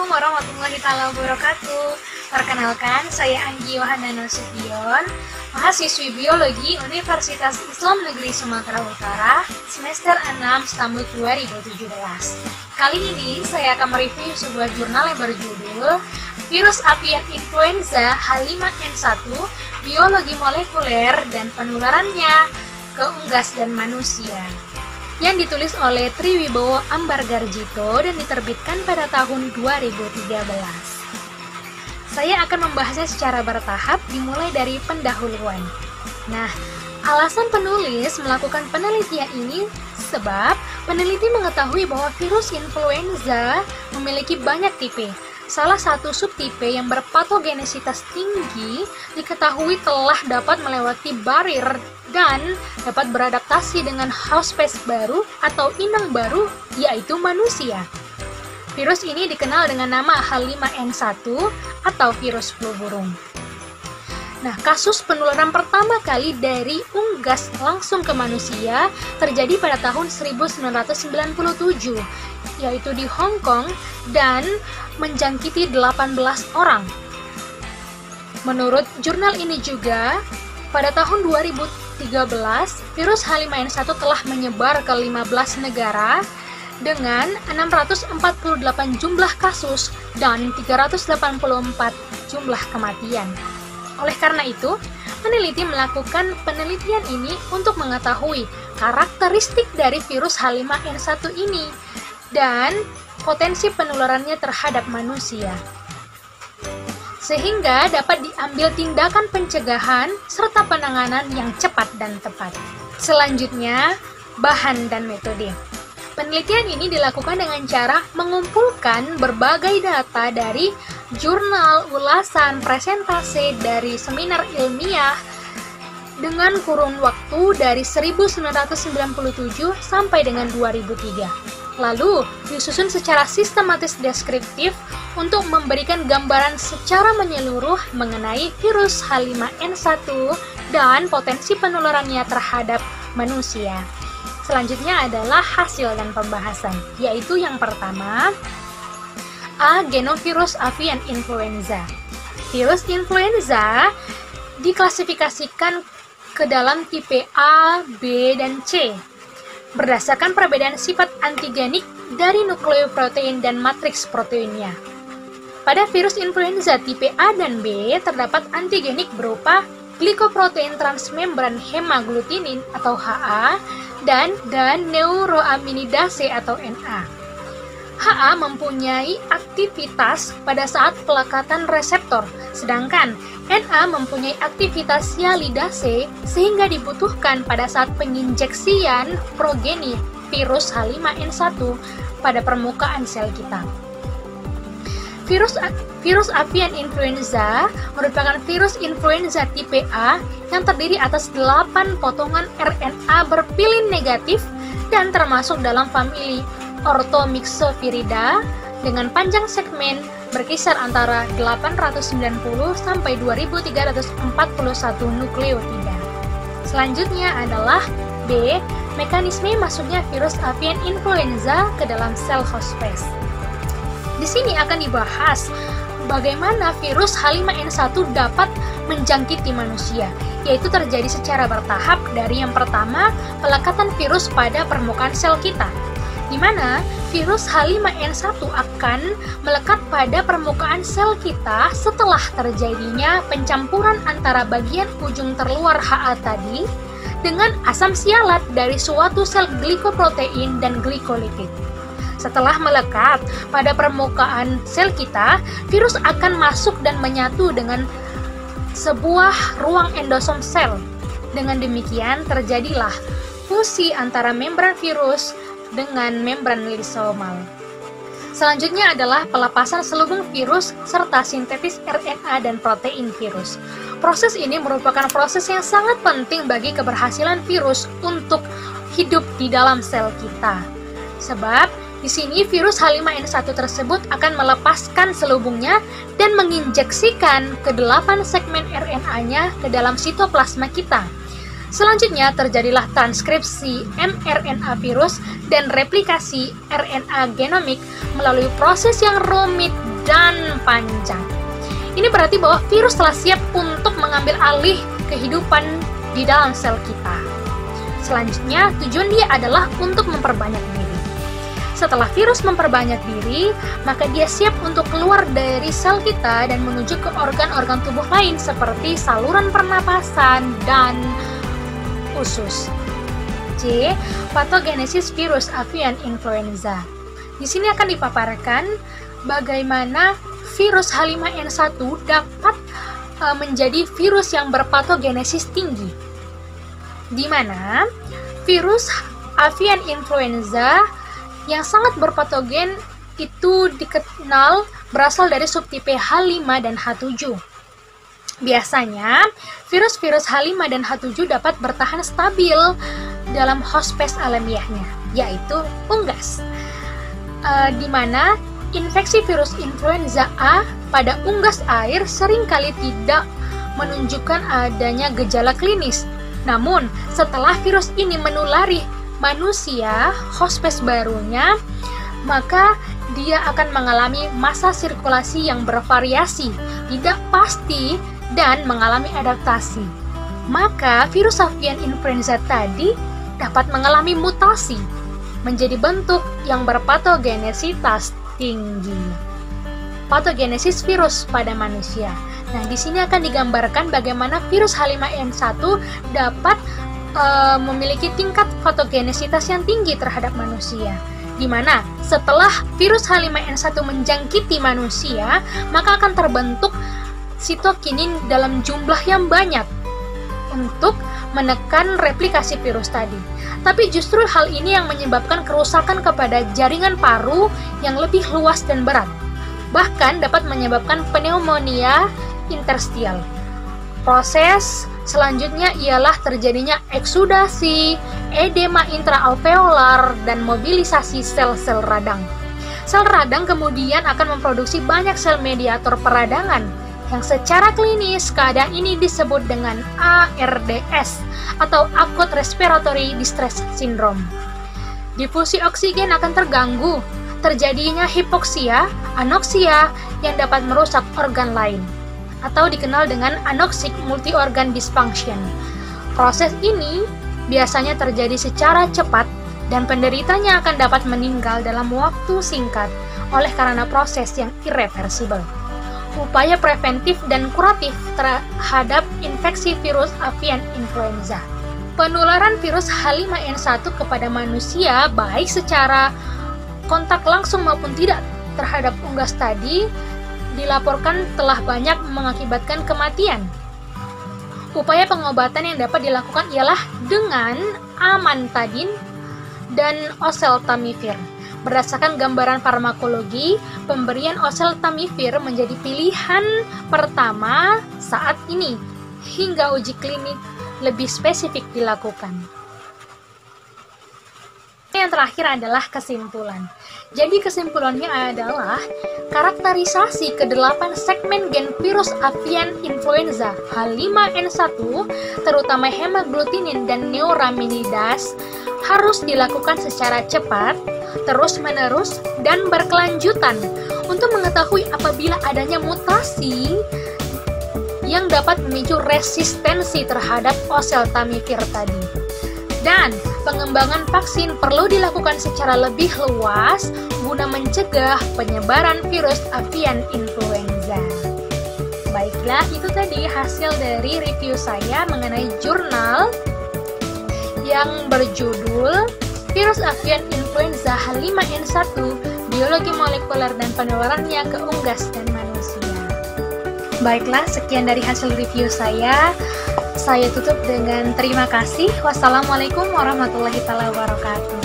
Assalamualaikum warahmatullahi wabarakatuh. Perkenalkan, saya Anggi Yohana Nasution, mahasiswi Biologi Universitas Islam Negeri Sumatera Utara, semester 6 Stambul 2017. Kali ini saya akan mereview sebuah jurnal yang berjudul Virus Avian Influenza H5N1, Biologi Molekuler dan Penularannya ke Unggas dan Manusia, yang ditulis oleh Triwibowo Ambargarjito dan diterbitkan pada tahun 2013. Saya akan membahasnya secara bertahap dimulai dari pendahuluan. Nah, alasan penulis melakukan penelitian ini sebab peneliti mengetahui bahwa virus influenza memiliki banyak tipe. Salah satu subtipe yang berpatogenesitas tinggi diketahui telah dapat melewati barir dan dapat beradaptasi dengan host spesies baru atau inang baru, yaitu manusia. Virus ini dikenal dengan nama H5N1 atau virus flu burung. Nah, kasus penularan pertama kali dari unggas langsung ke manusia terjadi pada tahun 1997, yaitu di Hong Kong dan menjangkiti 18 orang. Menurut jurnal ini juga, pada tahun 2013, virus H5N1 telah menyebar ke 15 negara dengan 648 jumlah kasus dan 384 jumlah kematian. Oleh karena itu, peneliti melakukan penelitian ini untuk mengetahui karakteristik dari virus H5N1 ini dan potensi penularannya terhadap manusia, sehingga dapat diambil tindakan pencegahan serta penanganan yang cepat dan tepat. Selanjutnya, bahan dan metode. Penelitian ini dilakukan dengan cara mengumpulkan berbagai data dari jurnal, ulasan, presentase dari seminar ilmiah dengan kurun waktu dari 1997 sampai dengan 2003. Lalu disusun secara sistematis deskriptif untuk memberikan gambaran secara menyeluruh mengenai virus H5N1 dan potensi penularannya terhadap manusia. Selanjutnya adalah hasil dan pembahasan, yaitu yang pertama, A. Genovirus avian influenza. Virus influenza diklasifikasikan ke dalam tipe A, B, dan C berdasarkan perbedaan sifat antigenik dari nukleoprotein dan matriks proteinnya. Pada virus influenza tipe A dan B terdapat antigenik berupa glikoprotein transmembran hemaglutinin atau HA dan neuroaminidase atau NA. HA mempunyai aktivitas pada saat pelekatan reseptor, sedangkan NA mempunyai aktivitas sialidase sehingga dibutuhkan pada saat penginjeksian progeni virus H5N1 pada permukaan sel kita. Virus avian influenza merupakan virus influenza tipe A yang terdiri atas 8 potongan RNA berpilin negatif dan termasuk dalam famili Orthomyxoviridae dengan panjang segmen berkisar antara 890 sampai 2341 nukleotida. Selanjutnya adalah B. Mekanisme masuknya virus avian influenza ke dalam sel host spesies. Di sini akan dibahas bagaimana virus H5N1 dapat menjangkiti manusia, yaitu terjadi secara bertahap dari yang pertama, pelekatan virus pada permukaan sel kita, di mana virus H5N1 akan melekat pada permukaan sel kita setelah terjadinya pencampuran antara bagian ujung terluar HA tadi dengan asam sialat dari suatu sel glikoprotein dan glikolipid. Setelah melekat pada permukaan sel kita, virus akan masuk dan menyatu dengan sebuah ruang endosom sel. Dengan demikian terjadilah fusi antara membran virus dengan membran lisomal. Selanjutnya adalah pelepasan selubung virus serta sintetis RNA dan protein virus. Proses ini merupakan proses yang sangat penting bagi keberhasilan virus untuk hidup di dalam sel kita. Sebab di sini virus H5N1 tersebut akan melepaskan selubungnya dan menginjeksikan ke 8 segmen RNA-nya ke dalam sitoplasma kita. Selanjutnya terjadilah transkripsi mRNA virus dan replikasi RNA genomik melalui proses yang rumit dan panjang. Ini berarti bahwa virus telah siap untuk mengambil alih kehidupan di dalam sel kita. Selanjutnya, tujuan dia adalah untuk memperbanyak diri. Setelah virus memperbanyak diri, maka dia siap untuk keluar dari sel kita dan menuju ke organ-organ tubuh lain seperti saluran pernapasan dan usus. C. Patogenesis virus avian influenza. Di sini akan dipaparkan bagaimana virus H5N1 dapat menjadi virus yang berpatogenesis tinggi, di mana virus avian influenza yang sangat berpatogen itu dikenal berasal dari subtipe H5 dan H7. Biasanya, virus-virus H5 dan H7 dapat bertahan stabil dalam host spes alamiahnya, yaitu unggas, di mana infeksi virus influenza A pada unggas air seringkali tidak menunjukkan adanya gejala klinis. Namun, setelah virus ini menulari manusia, host spes barunya, maka dia akan mengalami masa sirkulasi yang bervariasi, tidak pasti, dan mengalami adaptasi. Maka, virus avian influenza tadi dapat mengalami mutasi menjadi bentuk yang berpatogenesitas tinggi. Patogenesis virus pada manusia. Nah, di sini akan digambarkan bagaimana virus H5N1 dapat memiliki tingkat patogenesitas yang tinggi terhadap manusia. Di mana setelah virus H5N1 menjangkiti manusia, maka akan terbentuk sitokinin dalam jumlah yang banyak untuk menekan replikasi virus tadi. Tapi justru hal ini yang menyebabkan kerusakan kepada jaringan paru yang lebih luas dan berat. Bahkan dapat menyebabkan pneumonia interstitial. Proses selanjutnya ialah terjadinya eksudasi, edema intraalveolar, dan mobilisasi sel-sel radang. Sel radang kemudian akan memproduksi banyak sel mediator peradangan, yang secara klinis keadaan ini disebut dengan ARDS atau Acute Respiratory Distress Syndrome. Difusi oksigen akan terganggu, terjadinya hipoksia, anoksia yang dapat merusak organ lain, atau dikenal dengan anoxic multi-organ dysfunction. Proses ini biasanya terjadi secara cepat dan penderitanya akan dapat meninggal dalam waktu singkat oleh karena proses yang irreversibel. Upaya preventif dan kuratif terhadap infeksi virus avian influenza. Penularan virus H5N1 kepada manusia baik secara kontak langsung maupun tidak terhadap unggas tadi dilaporkan telah banyak mengakibatkan kematian. Upaya pengobatan yang dapat dilakukan ialah dengan amantadin dan oseltamivir. Berdasarkan gambaran farmakologi, pemberian oseltamivir menjadi pilihan pertama saat ini, hingga uji klinik lebih spesifik dilakukan. Yang terakhir adalah kesimpulan. Jadi kesimpulannya adalah karakterisasi ke-8 segmen gen virus avian influenza H5N1, terutama hemagglutinins dan neuraminidase, harus dilakukan secara cepat, terus-menerus, dan berkelanjutan untuk mengetahui apabila adanya mutasi yang dapat memicu resistensi terhadap oseltamivir tadi. Dan pengembangan vaksin perlu dilakukan secara lebih luas guna mencegah penyebaran virus avian influenza. Baiklah, itu tadi hasil dari review saya mengenai jurnal yang berjudul Virus Avian Influenza H5N1, Biologi Molekuler dan Penularannya ke Unggas dan Manusia. Baiklah, sekian dari hasil review saya. Saya tutup dengan terima kasih. Wassalamualaikum warahmatullahi wabarakatuh.